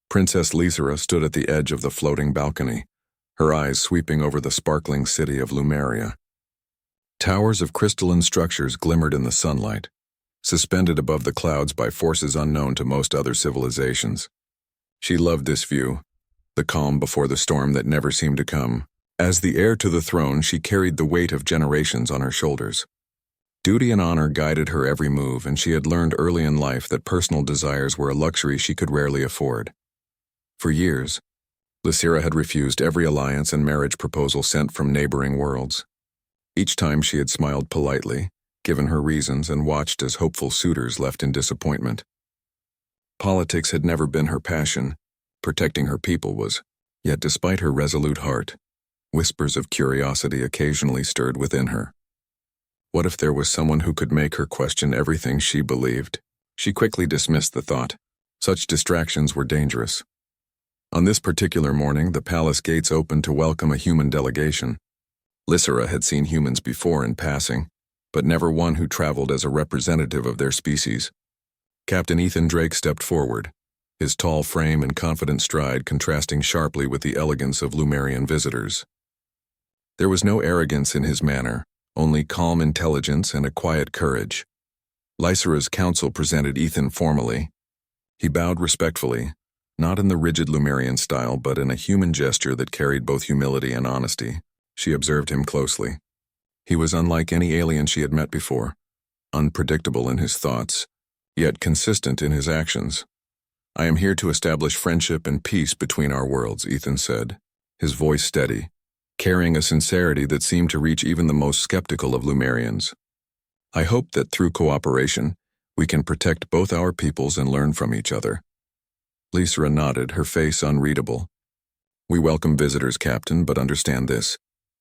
Princess Lysera stood at the edge of the floating balcony, her eyes sweeping over the sparkling city of Lumeria. Towers of crystalline structures glimmered in the sunlight, suspended above the clouds by forces unknown to most other civilizations. She loved this view, the calm before the storm that never seemed to come. As the heir to the throne, she carried the weight of generations on her shoulders. Duty and honor guided her every move, and she had learned early in life that personal desires were a luxury she could rarely afford. For years, Lysera had refused every alliance and marriage proposal sent from neighboring worlds. Each time she had smiled politely, given her reasons, and watched as hopeful suitors left in disappointment. Politics had never been her passion, protecting her people was, yet despite her resolute heart, whispers of curiosity occasionally stirred within her. What if there was someone who could make her question everything she believed? She quickly dismissed the thought. Such distractions were dangerous. On this particular morning, the palace gates opened to welcome a human delegation. Lysera had seen humans before in passing, but never one who traveled as a representative of their species. Captain Ethan Drake stepped forward, his tall frame and confident stride contrasting sharply with the elegance of Lumerian visitors. There was no arrogance in his manner, only calm intelligence and a quiet courage. Lysera's council presented Ethan formally. He bowed respectfully, not in the rigid Lumerian style, but in a human gesture that carried both humility and honesty. She observed him closely. He was unlike any alien she had met before, unpredictable in his thoughts, yet consistent in his actions. "I am here to establish friendship and peace between our worlds," Ethan said, his voice steady, carrying a sincerity that seemed to reach even the most skeptical of Lumerians. "I hope that through cooperation, we can protect both our peoples and learn from each other." Lysera nodded, her face unreadable. "We welcome visitors, Captain, but understand this.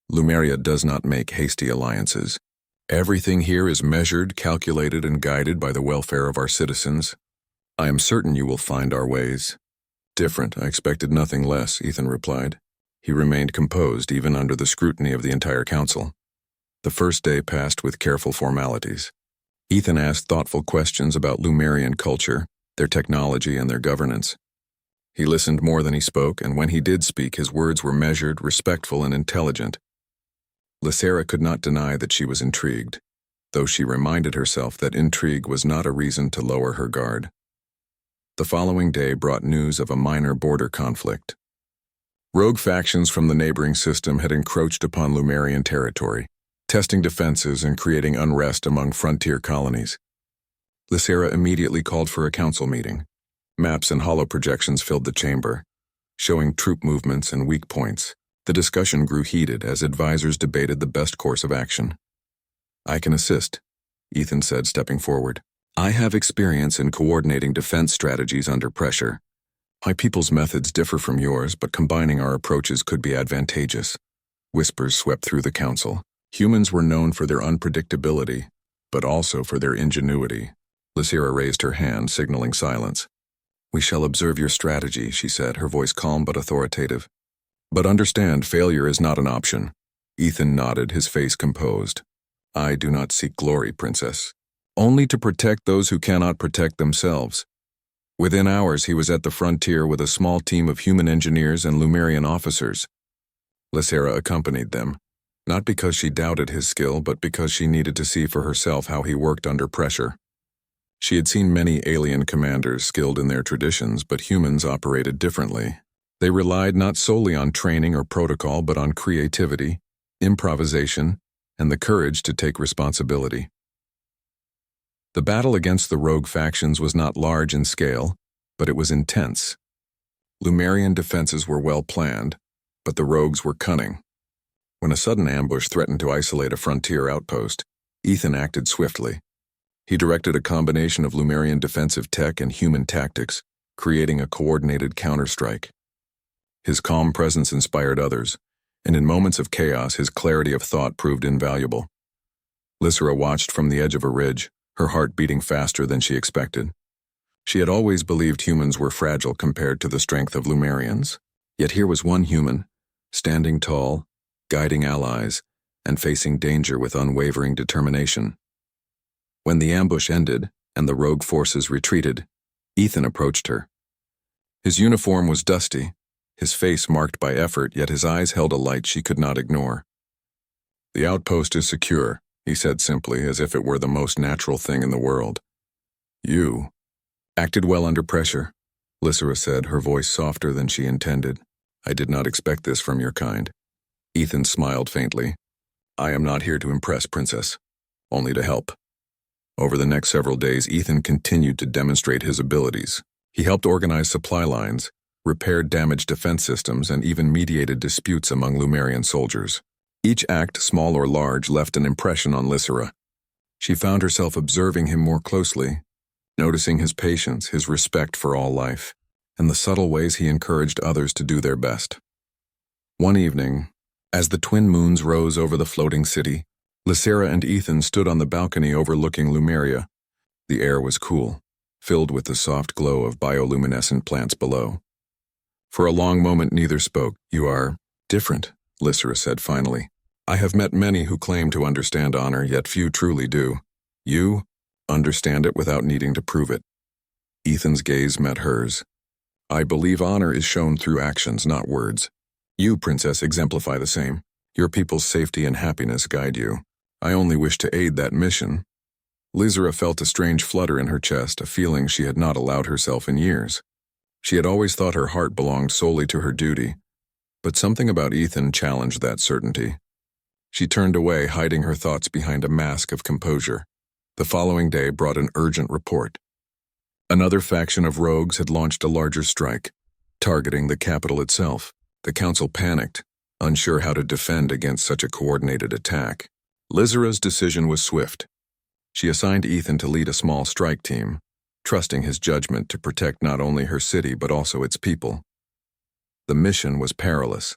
Lumeria does not make hasty alliances. Everything here is measured, calculated, and guided by the welfare of our citizens. I am certain you will find our ways." "Different, I expected nothing less," Ethan replied. He remained composed even under the scrutiny of the entire council. The first day passed with careful formalities. Ethan asked thoughtful questions about Lumerian culture, their technology, and their governance. He listened more than he spoke, and when he did speak, his words were measured, respectful, and intelligent. Lysera could not deny that she was intrigued, though she reminded herself that intrigue was not a reason to lower her guard. The following day brought news of a minor border conflict. Rogue factions from the neighboring system had encroached upon Lumerian territory, testing defenses and creating unrest among frontier colonies. Lysera immediately called for a council meeting. Maps and holo projections filled the chamber, showing troop movements and weak points. The discussion grew heated as advisors debated the best course of action. "I can assist," Ethan said, stepping forward. "I have experience in coordinating defense strategies under pressure. My people's methods differ from yours, but combining our approaches could be advantageous." Whispers swept through the council. Humans were known for their unpredictability, but also for their ingenuity. Lysera raised her hand, signaling silence. "We shall observe your strategy," she said, her voice calm but authoritative. "But understand, failure is not an option." Ethan nodded, his face composed. "I do not seek glory, Princess. Only to protect those who cannot protect themselves." Within hours, he was at the frontier with a small team of human engineers and Lumerian officers. Lysera accompanied them, not because she doubted his skill, but because she needed to see for herself how he worked under pressure. She had seen many alien commanders skilled in their traditions, but humans operated differently. They relied not solely on training or protocol, but on creativity, improvisation, and the courage to take responsibility. The battle against the rogue factions was not large in scale, but it was intense. Lumerian defenses were well planned, but the rogues were cunning. When a sudden ambush threatened to isolate a frontier outpost, Ethan acted swiftly. He directed a combination of Lumerian defensive tech and human tactics, creating a coordinated counterstrike. His calm presence inspired others, and in moments of chaos, his clarity of thought proved invaluable. Lysera watched from the edge of a ridge, her heart beating faster than she expected. She had always believed humans were fragile compared to the strength of Lumerians, yet here was one human, standing tall, guiding allies, and facing danger with unwavering determination. When the ambush ended and the rogue forces retreated, Ethan approached her. His uniform was dusty, his face marked by effort, yet his eyes held a light she could not ignore. "The outpost is secure," he said simply, as if it were the most natural thing in the world. "You acted well under pressure," Lysera said, her voice softer than she intended. "I did not expect this from your kind." Ethan smiled faintly. "I am not here to impress, Princess, only to help." Over the next several days, Ethan continued to demonstrate his abilities. He helped organize supply lines, repaired damaged defense systems, and even mediated disputes among Lumerian soldiers. Each act, small or large, left an impression on Lysera. She found herself observing him more closely, noticing his patience, his respect for all life, and the subtle ways he encouraged others to do their best. One evening, as the twin moons rose over the floating city, Lysera and Ethan stood on the balcony overlooking Lumeria. The air was cool, filled with the soft glow of bioluminescent plants below. For a long moment neither spoke. "You are different," Lysera said finally. "I have met many who claim to understand honor, yet few truly do. You understand it without needing to prove it." Ethan's gaze met hers. "I believe honor is shown through actions, not words. You, Princess, exemplify the same. Your people's safety and happiness guide you. I only wish to aid that mission." Lysera felt a strange flutter in her chest, a feeling she had not allowed herself in years. She had always thought her heart belonged solely to her duty, but something about Ethan challenged that certainty. She turned away, hiding her thoughts behind a mask of composure. The following day brought an urgent report. Another faction of rogues had launched a larger strike, targeting the capital itself. The council panicked, unsure how to defend against such a coordinated attack. Lysera's decision was swift. She assigned Ethan to lead a small strike team, trusting his judgment to protect not only her city but also its people. The mission was perilous.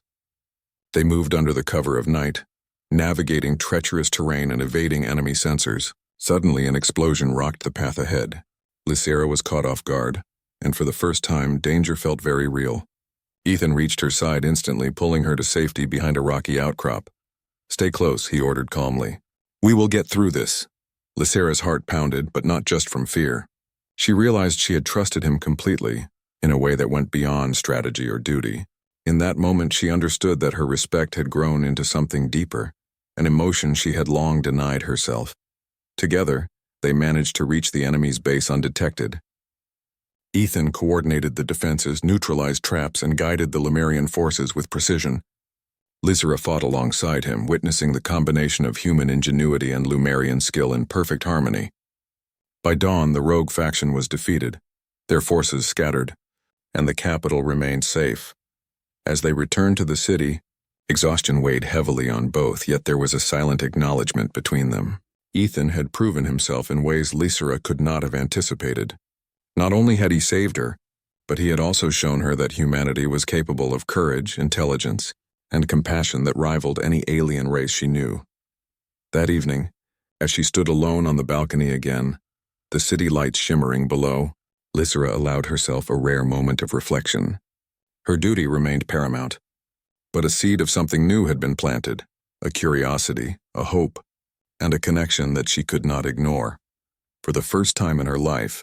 They moved under the cover of night, navigating treacherous terrain and evading enemy sensors. Suddenly, an explosion rocked the path ahead. Lysera was caught off guard, and for the first time, danger felt very real. Ethan reached her side instantly, pulling her to safety behind a rocky outcrop. "Stay close," he ordered calmly. "We will get through this." Lysera's heart pounded, but not just from fear. She realized she had trusted him completely, in a way that went beyond strategy or duty. In that moment, she understood that her respect had grown into something deeper, an emotion she had long denied herself. Together, they managed to reach the enemy's base undetected. Ethan coordinated the defenses, neutralized traps, and guided the Lumerian forces with precision. Lysera fought alongside him, witnessing the combination of human ingenuity and Lumerian skill in perfect harmony. By dawn, the rogue faction was defeated, their forces scattered, and the capital remained safe. As they returned to the city, exhaustion weighed heavily on both, yet there was a silent acknowledgement between them. Ethan had proven himself in ways Lysera could not have anticipated. Not only had he saved her, but he had also shown her that humanity was capable of courage, intelligence, and compassion that rivaled any alien race she knew. That evening, as she stood alone on the balcony again, the city lights shimmering below, Lysera allowed herself a rare moment of reflection. Her duty remained paramount, but a seed of something new had been planted, a curiosity, a hope, and a connection that she could not ignore. For the first time in her life,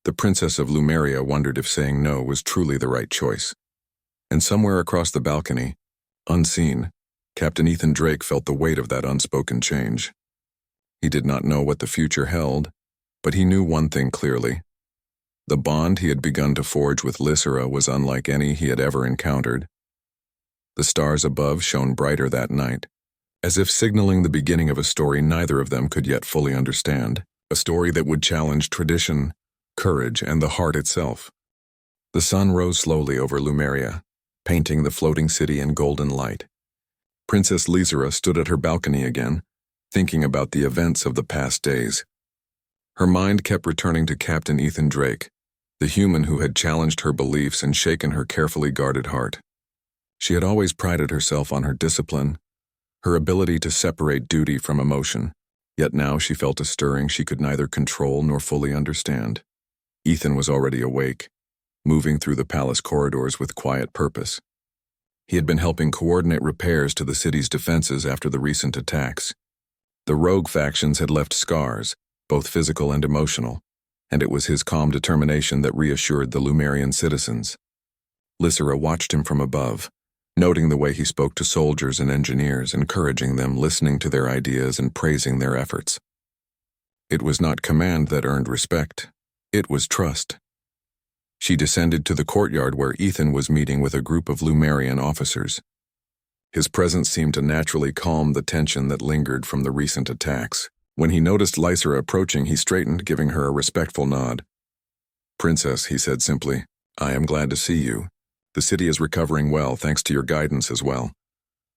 the Princess of Lumeria wondered if saying no was truly the right choice. And somewhere across the balcony, unseen, Captain Ethan Drake felt the weight of that unspoken change. He did not know what the future held, but he knew one thing clearly. The bond he had begun to forge with Lysera was unlike any he had ever encountered. The stars above shone brighter that night, as if signaling the beginning of a story neither of them could yet fully understand, a story that would challenge tradition, courage, and the heart itself. The sun rose slowly over Lumeria, painting the floating city in golden light. Princess Lysera stood at her balcony again, thinking about the events of the past days. Her mind kept returning to Captain Ethan Drake, the human who had challenged her beliefs and shaken her carefully guarded heart. She had always prided herself on her discipline, her ability to separate duty from emotion, yet now she felt a stirring she could neither control nor fully understand. Ethan was already awake, moving through the palace corridors with quiet purpose. He had been helping coordinate repairs to the city's defenses after the recent attacks. The rogue factions had left scars, both physical and emotional, and it was his calm determination that reassured the Lumerian citizens. Lysera watched him from above, noting the way he spoke to soldiers and engineers, encouraging them, listening to their ideas, and praising their efforts. It was not command that earned respect. It was trust. She descended to the courtyard where Ethan was meeting with a group of Lumerian officers. His presence seemed to naturally calm the tension that lingered from the recent attacks. When he noticed Lysera approaching, he straightened, giving her a respectful nod. "Princess," he said simply, "I am glad to see you. The city is recovering well, thanks to your guidance as well."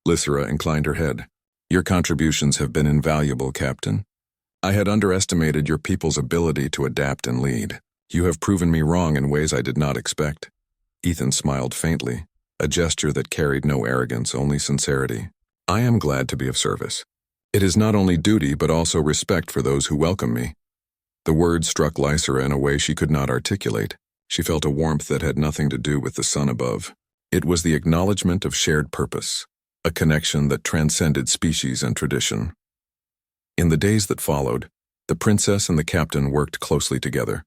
Lysera inclined her head. "Your contributions have been invaluable, Captain. I had underestimated your people's ability to adapt and lead. You have proven me wrong in ways I did not expect." Ethan smiled faintly, a gesture that carried no arrogance, only sincerity. "I am glad to be of service. It is not only duty but also respect for those who welcome me." The words struck Lysera in a way she could not articulate. She felt a warmth that had nothing to do with the sun above. It was the acknowledgement of shared purpose, a connection that transcended species and tradition. In the days that followed, the princess and the captain worked closely together.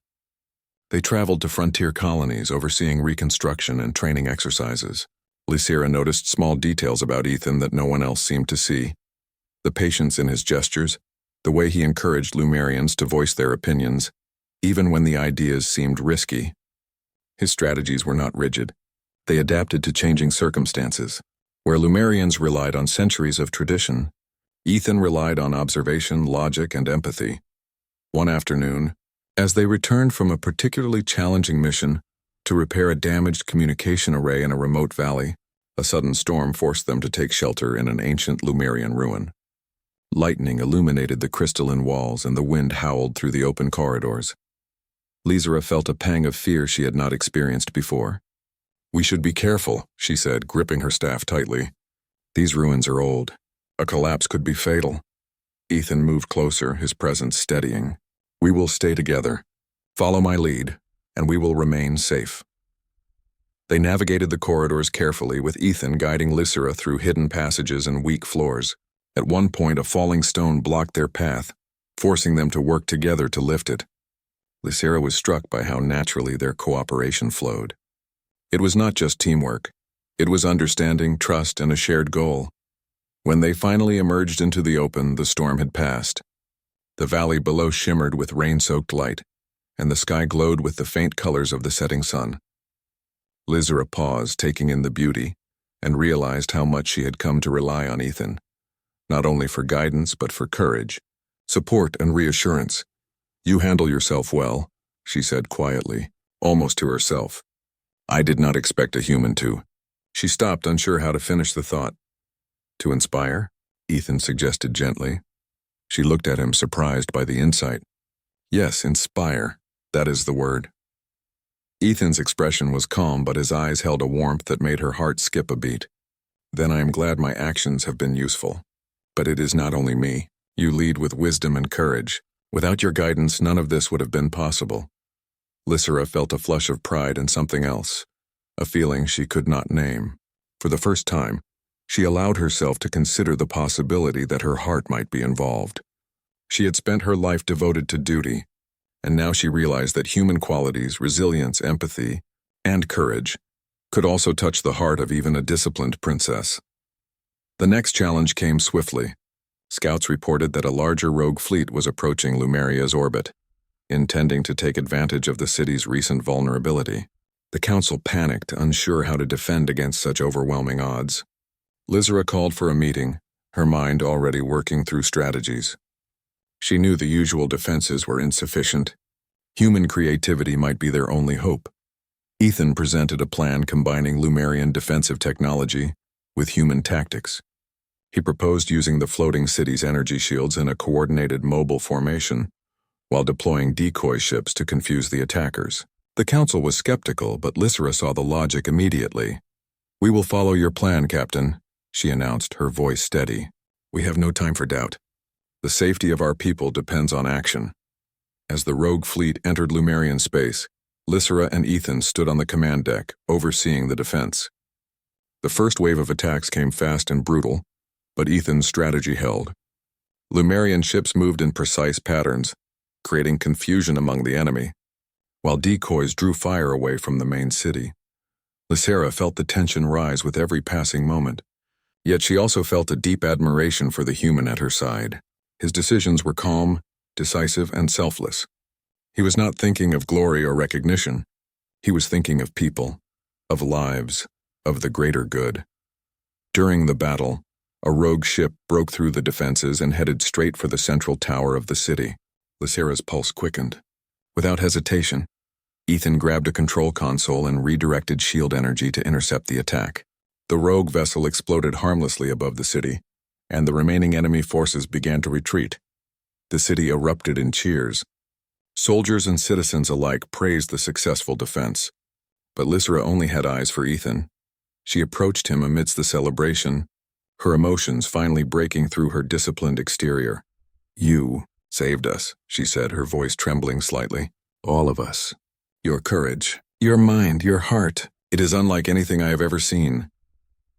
They traveled to frontier colonies, overseeing reconstruction and training exercises. Lysera noticed small details about Ethan that no one else seemed to see. The patience in his gestures, the way he encouraged Lumerians to voice their opinions, even when the ideas seemed risky. His strategies were not rigid. They adapted to changing circumstances. Where Lumerians relied on centuries of tradition, Ethan relied on observation, logic, and empathy. One afternoon, as they returned from a particularly challenging mission to repair a damaged communication array in a remote valley, a sudden storm forced them to take shelter in an ancient Lumerian ruin. Lightning illuminated the crystalline walls and the wind howled through the open corridors. Lysera felt a pang of fear she had not experienced before. "We should be careful," she said, gripping her staff tightly. "These ruins are old. A collapse could be fatal." Ethan moved closer, his presence steadying. "We will stay together. Follow my lead, and we will remain safe." They navigated the corridors carefully, with Ethan guiding Lysera through hidden passages and weak floors. At one point, a falling stone blocked their path, forcing them to work together to lift it. Lysera was struck by how naturally their cooperation flowed. It was not just teamwork. It was understanding, trust, and a shared goal. When they finally emerged into the open, the storm had passed. The valley below shimmered with rain-soaked light, and the sky glowed with the faint colors of the setting sun. Lysera paused, taking in the beauty, and realized how much she had come to rely on Ethan, not only for guidance but for courage, support, and reassurance. "You handle yourself well," she said quietly, almost to herself. "I did not expect a human to." She stopped, unsure how to finish the thought. "To inspire?" Ethan suggested gently. She looked at him, surprised by the insight. "Yes, inspire. That is the word." Ethan's expression was calm, but his eyes held a warmth that made her heart skip a beat. "Then I am glad my actions have been useful. But it is not only me. You lead with wisdom and courage. Without your guidance, none of this would have been possible." Lysera felt a flush of pride and something else, a feeling she could not name. For the first time, she allowed herself to consider the possibility that her heart might be involved. She had spent her life devoted to duty, and now she realized that human qualities, resilience, empathy, and courage could also touch the heart of even a disciplined princess. The next challenge came swiftly. Scouts reported that a larger rogue fleet was approaching Lumeria's orbit, intending to take advantage of the city's recent vulnerability. The council panicked, unsure how to defend against such overwhelming odds. Lysera called for a meeting, her mind already working through strategies. She knew the usual defenses were insufficient. Human creativity might be their only hope. Ethan presented a plan combining Lumerian defensive technology with human tactics. He proposed using the floating city's energy shields in a coordinated mobile formation, while deploying decoy ships to confuse the attackers. The council was skeptical, but Lysera saw the logic immediately. "We will follow your plan, Captain," she announced, her voice steady. "We have no time for doubt. The safety of our people depends on action." As the rogue fleet entered Lumerian space, Lysera and Ethan stood on the command deck, overseeing the defense. The first wave of attacks came fast and brutal, but Ethan's strategy held. Lumerian ships moved in precise patterns, creating confusion among the enemy, while decoys drew fire away from the main city. Lysera felt the tension rise with every passing moment. Yet she also felt a deep admiration for the human at her side. His decisions were calm, decisive, and selfless. He was not thinking of glory or recognition. He was thinking of people, of lives, of the greater good. During the battle, a rogue ship broke through the defenses and headed straight for the central tower of the city. Lysera's pulse quickened. Without hesitation, Ethan grabbed a control console and redirected shield energy to intercept the attack. The rogue vessel exploded harmlessly above the city, and the remaining enemy forces began to retreat. The city erupted in cheers. Soldiers and citizens alike praised the successful defense. But Lysera only had eyes for Ethan. She approached him amidst the celebration, her emotions finally breaking through her disciplined exterior. "You saved us," she said, her voice trembling slightly. "All of us. Your courage, your mind, your heart. It is unlike anything I have ever seen."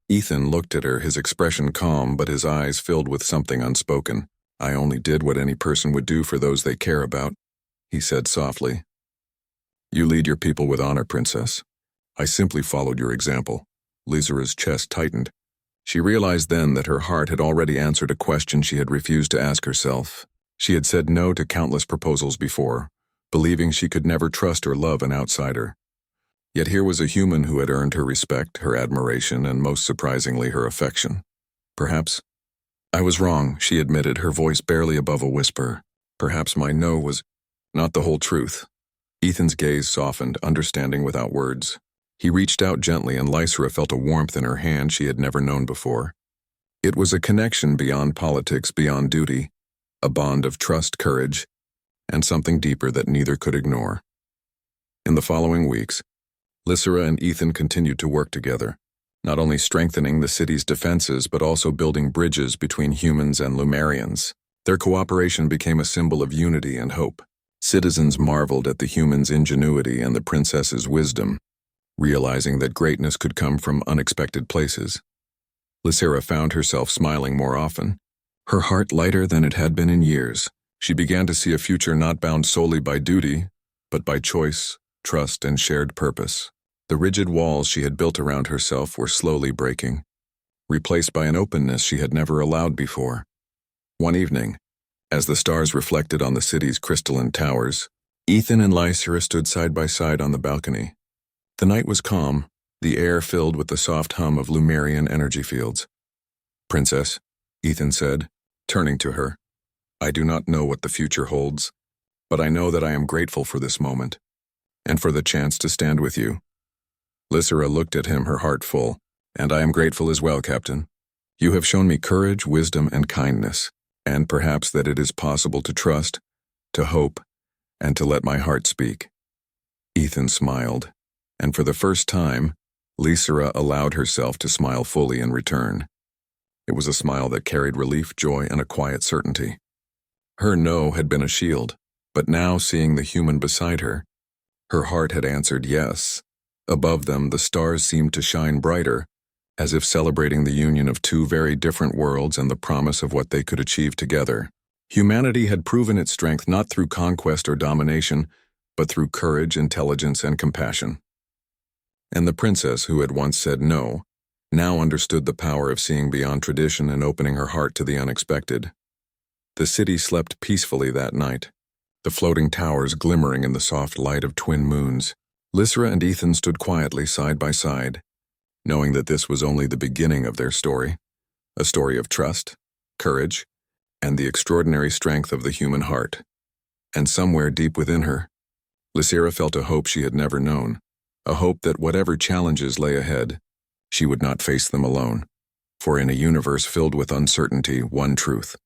Ethan looked at her, his expression calm, but his eyes filled with something unspoken. "I only did what any person would do for those they care about," he said softly. "You lead your people with honor, Princess. I simply followed your example." Lysera's chest tightened. She realized then that her heart had already answered a question she had refused to ask herself. She had said no to countless proposals before, believing she could never trust or love an outsider. Yet here was a human who had earned her respect, her admiration, and most surprisingly, her affection. "Perhaps I was wrong," she admitted, her voice barely above a whisper. "Perhaps my no was not the whole truth." Ethan's gaze softened, understanding without words. He reached out gently, and Lysera felt a warmth in her hand she had never known before. It was a connection beyond politics, beyond duty, a bond of trust, courage, and something deeper that neither could ignore. In the following weeks, Lysera and Ethan continued to work together, not only strengthening the city's defenses but also building bridges between humans and Lumerians. Their cooperation became a symbol of unity and hope. Citizens marveled at the humans' ingenuity and the princess's wisdom, realizing that greatness could come from unexpected places. Lysera found herself smiling more often, her heart lighter than it had been in years. She began to see a future not bound solely by duty, but by choice, trust, and shared purpose. The rigid walls she had built around herself were slowly breaking, replaced by an openness she had never allowed before. One evening, as the stars reflected on the city's crystalline towers, Ethan and Lysera stood side by side on the balcony. The night was calm, the air filled with the soft hum of Lumerian energy fields. "Princess," Ethan said, turning to her, "I do not know what the future holds, but I know that I am grateful for this moment, and for the chance to stand with you." Lysera looked at him, her heart full. "And I am grateful as well, Captain. You have shown me courage, wisdom, and kindness, and perhaps that it is possible to trust, to hope, and to let my heart speak." Ethan smiled, and for the first time, Lysera allowed herself to smile fully in return. It was a smile that carried relief, joy, and a quiet certainty. Her no had been a shield, but now, seeing the human beside her, her heart had answered yes. Above them, the stars seemed to shine brighter, as if celebrating the union of two very different worlds and the promise of what they could achieve together. Humanity had proven its strength not through conquest or domination, but through courage, intelligence, and compassion. And the princess, who had once said no, now understood the power of seeing beyond tradition and opening her heart to the unexpected. The city slept peacefully that night, the floating towers glimmering in the soft light of twin moons. Lysera and Ethan stood quietly side by side, knowing that this was only the beginning of their story, a story of trust, courage, and the extraordinary strength of the human heart. And somewhere deep within her, Lysera felt a hope she had never known, a hope that whatever challenges lay ahead, she would not face them alone. For in a universe filled with uncertainty, one truth